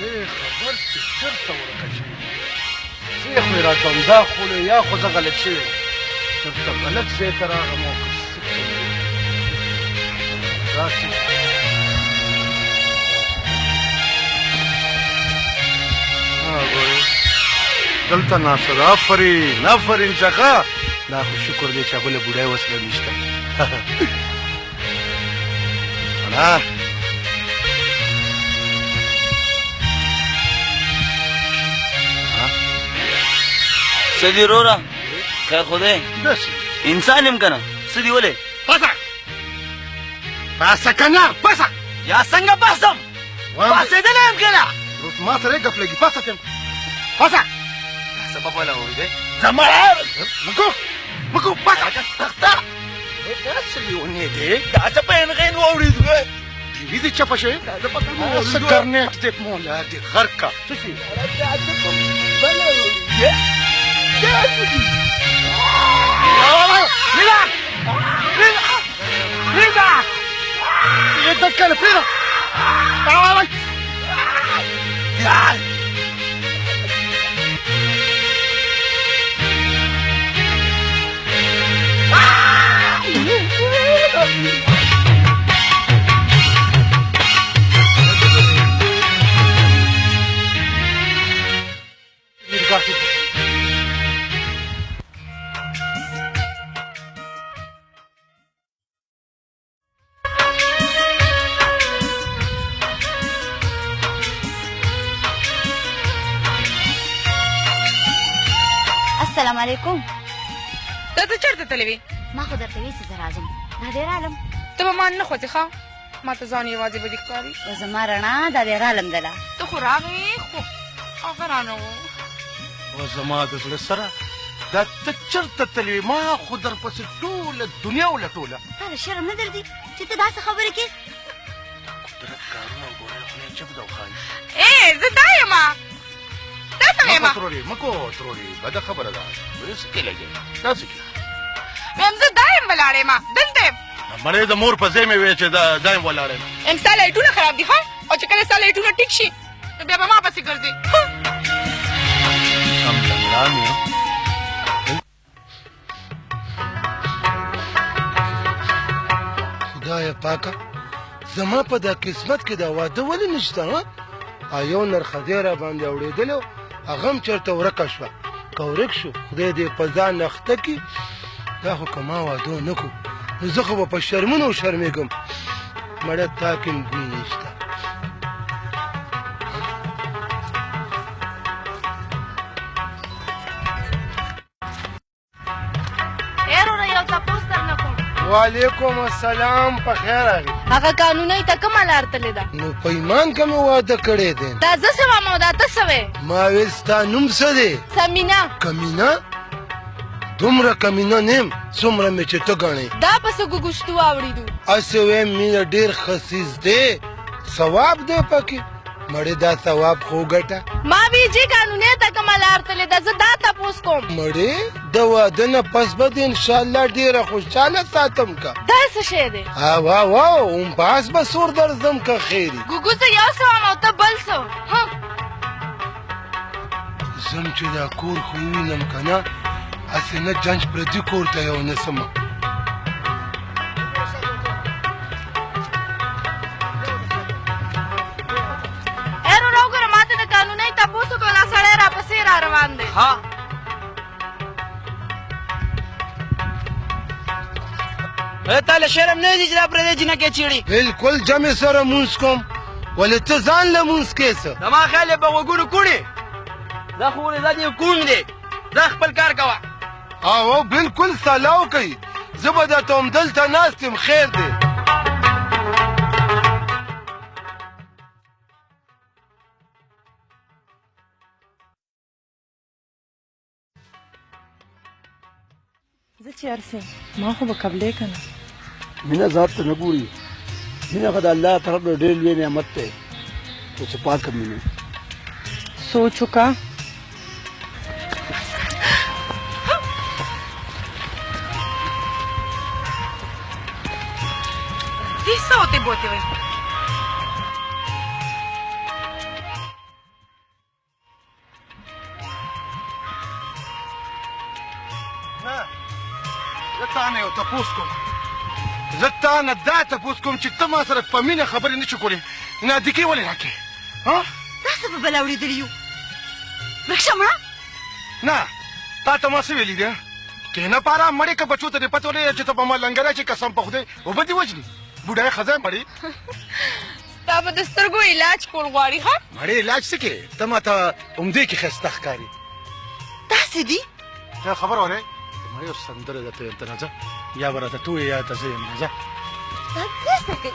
زه خبر چې چېرته ورکه شوي زه یې خو یې راته همدا خولې یا خو زه غلط شوی یم چېرته غلط ځای ته راغلم او که څه کوي داسې ګورې دلته ناست ده آفرین آفرین چکه دا خو شکر دی چې بله بوډۍ وسله نشته انا څه دي وروره خیر خو دی داسې انسان یم که نه څه دي ولې پاسه پاسه که نه پاسه یا څنګه پاسم پاسېدلی یم که نه ما سره یې ګپ لګي پاسه ته پاسه سبب ولا اورېدی زمړه مکو پاسه تخته دا څه لیونې دی دا څه په انغین واورېدو ټي وي دې چپه شوې څه کرنېټ دې مولا دې غرق کا څه شي Dale, Frida. ¡Ay! ¡Ay! السلام علیکم. ته چېرته تللی وې؟ ما خو درته ویل چې زه راځم دا دی رالم. ته به ما نه خوځې ښه ما ته ځان یوازې به دې ښکاري و زما رڼا دا دی رالم دله. ته خو راغې خو هغه رانه و و زما د زړه سره دا ته چېرته تللی وې ما خو درپسې ټوله دنیا ولټوله. تا له شرم نه درځي چې ته داسې خبرې کوې؟ قدرت کارونه وګوره خولې چپ ده وښایي زه دا یمه دلته یم مکو ترورې بده خبره ده څه کې لګې داسې کې ویم زه دا یم ولاړ یم دلته یم مړې د مور په ځای مې وې چې دا یم ولاړ یم یم ستا لایټونه خراب دي ښه او چې کله ستا لایټونه ټیک شي نو بیا به ما پسې ګرځې سم جنګران یم خدایه پاکه زما په دا قسمت کې دا واده ولې نشته یو نرخدی را باندې اورېدلی و هغه هم چېرته ورکه شوه که ورک شو خدای دې په ځان اخته کړي دا خو که ما واده ونه کړو نو زه خو به په شرمونو وشرمېږم مړه تا کې هم بوی نشته وعلیکم السلام په خیر راغلی هغه قانوني ته کومه لار تللې ده نو په ایمان که مې واده کړی دی دا زه څه وم او دا ته څه وې ما ویل ستا نوم څه دی سمینه کمینه دومره کمینه نه یم څومره مې چې ته ګڼې دا پسې ګوګوشتو واورېدو هسې وایم مینه ډېر خسیس دی ثواب دی پکې مړې دا ثواب خو ګټه ما وی چې قانوني ته کومه لار تللې ده زه دا تپوس کوم مړې د واده نه پس به د انشاءالله ډېره خوشحاله ساتم که دا څه شی دی اوم پاس به سور درځم که خیري ګوګو زه یو څه وم او ته بل څه زم چې دا کور خو ووینم که نه هسې نه جنج پردي کور ته یو نسمه روان دی تا له شرم نه دي چې دا پردی جینکې چیړي بلکل جمع سره مونځ کوم ولې ته ځان له مونځ کې څه زما خیال یې په غوږونو کوڼې دا خو ولې دا دې کوڼ دی دا خپل کار کوه او بلکل سلاو کوي زه به درته همدلته ناست یم خیر دی زه چې ارسم ما خو به قبلې که نه مینه ذات ته نه ګوري مینه خو د الله طرف نه ډېر لوی نعمت دی خو څه پاکه مینه سوچ وکړه دې څه होते बोते हुए تپوس کوم زه تا نه دا تپوس کوم چې ته ما سره په مینه خبرې نه شو کولی نادکي ولې راکړې دا څه په بلا اورېدلي یو ورک شه مړه نه تا ته ما څه ویلي دي کښېنه پاره مړې که بچو ته دې پته ولې چې ته په ما لنګر اچې قسم په خدای اوبه دې وجني بوډۍ ښځه مړې ستا به د سترګو علاج کول غواړي ښه مړې علاج څه کې ته ما ته عمدې کې ښایسته ښکاري داسې دي ته خبره ولې مړې یو سندره درته ویم ته راځه یا به راته تو یې یا ته زه یم راځه دا دا څه کوي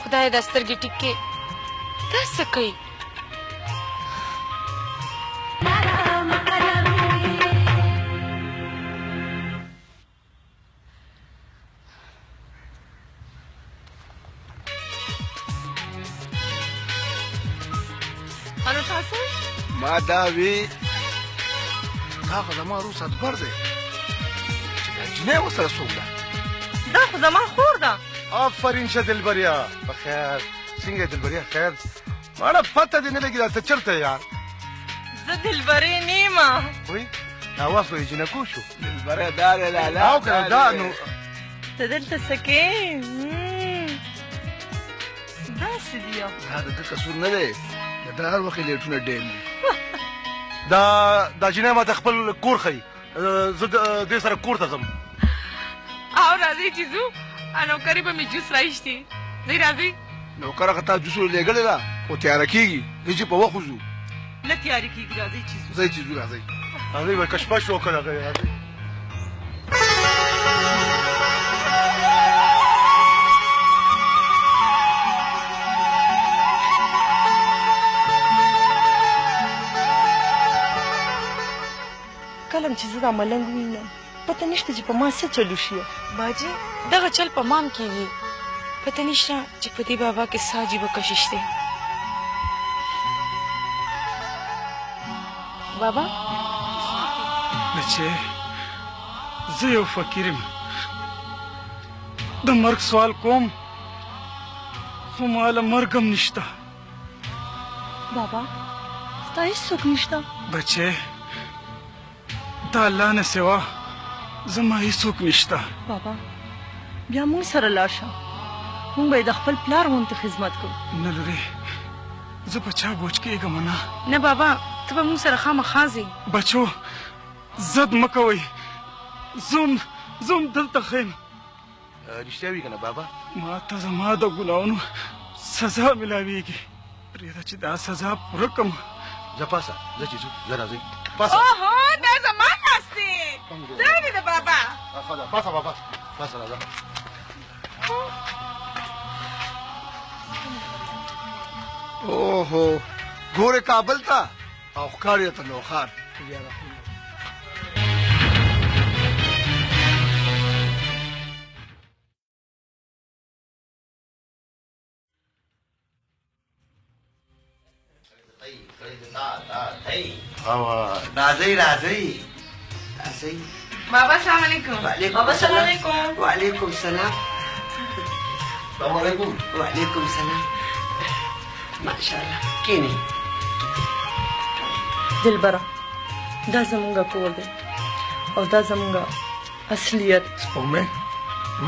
خدای دا سترګې ټیک کې دا څه کوي انو تاسو ما دا وی دا خو زما روس ادبر دی چې دا جنۍ ورسره څوک ده دا خو زما خور ده آفرین شه دلبریا بخیر څنګه دلبریا خیر ماړه پته دې نه لګي دا ته چېرته یار زه دلبرې نه یم وایي اواز به یې جنکو شو دلبره دا دی لالا او که دا نو ته دلته څه کوې داسې دي یو دا د ده قصور نه دی د ده هر وخت لیټونه ډېر دي دا جنۍ ما ته خپل کور ښیي زه دې سره کور ته ځم او راځئ چې ځو نوکري به مې جوس رایشتي دی راځئ نوکره که تا جوس لېږلې ده خو تیاره کېږي دی چې په وخت وځو نه تیارې کېږي راځئ چې ځو ځئ چې ځو راځئ راځئ به کشپه شو که راځئ کلم چې زه دا ملنګ وینم پته نشته چې په ما څه چلو شي باجی دغه چل په مام کېږي پته نشته چې په دې بابا کې څه عجیبه کشش دی بابا بچې زه یو فقیر یم د مرګ سوال کوم خو ماله مرګ هم نشته بابا ستا هېڅوک نشته بچې د الله نه سوا زما هېڅوک نشته بابا بیا موږ سره لاړ شه موږ به یې د خپل پلار غوندې خدمت کوو نه لورې زه په چا بوج کېږم نه نه بابا ته به موږ سره خامخا ځې بچو زد مه کوئ زه دلته ښه یم رښتیا وي که نه بابا ما ته زما د ګناهونو سزا میلاویږي پرېږده چې دا سزا پوره کړم زه پاسه زه چې ځو زه راځئ پاسه اوهو دا زما ناست دی دا دی د بابا ښه ده پاسه بابا پاسه راځه اوهو ګورې کابل ته او ښکار یې ته نوښار راځئ راځئ راځئ بابا سلام علیکم بابا سلام علیکم وعلیکم سلام السلام علیکم وعلیکم سلام ماشاءالله کینی دلبره دا زمونږ کور دی او دا زمونږ اصلیت سپوږمۍ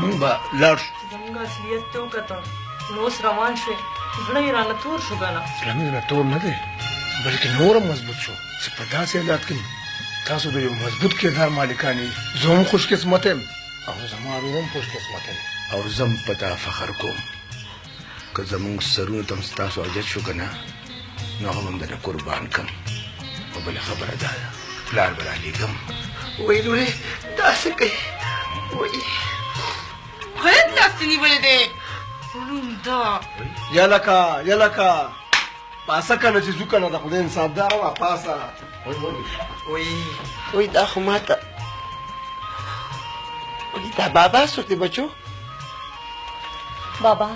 موږ به لاړ شو زمونږ اصلیت ته وکتل نو اوس روان شوې زړه یې رانه تور شو که نه اسلامي نه تور نه دی بلکې نور هم مضبوط شو چې په داسې حالات کې تاسو د یو مضبوط کردار مالکان یې زه هم خوش قسمت یم او زما ورور هم خوش قسمت یم او زم په تا فخر کوم که زمونږ سرونو ته هم ستاسو حاجت شو که نه نو هغه هم درنه قربان کړم او بله خبره دا ده پلار به رالیږم وای لورې دا څه کوي وای خیلی لاستې نیولې دی ړوند ده یلکه پاسه کنه چې ځو کنه د خدای انصافداره وه پاسه وای دا خو ماته وای دا بابا څوک دی بچو بابا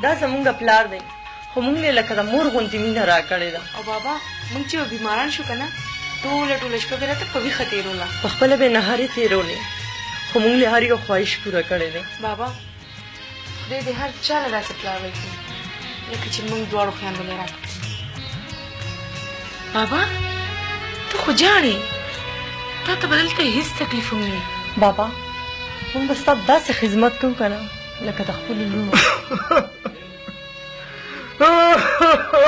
دا زمونږ پلار دی خو موږ یې لکه د مور غوندې مینه راکړې ده او بابا موږ چې بیماران شو که نه ټوله شپه به راته په ویښه تېروله په خپله به یې نهارې تېرولې خو موږ یې هر یو خواهش پوره کړی دی بابا خدای دې هر چا له داسې پلار ورکړي لکه چې موږ دواړو خویندو راکړي بابا ته خو جاړې تا ته به دلته هېڅ تکلیف هم نه بابا مونږ به ستا داسې خدمت کوو که نه لکه د خپلو لوڼو. Ha ha ha!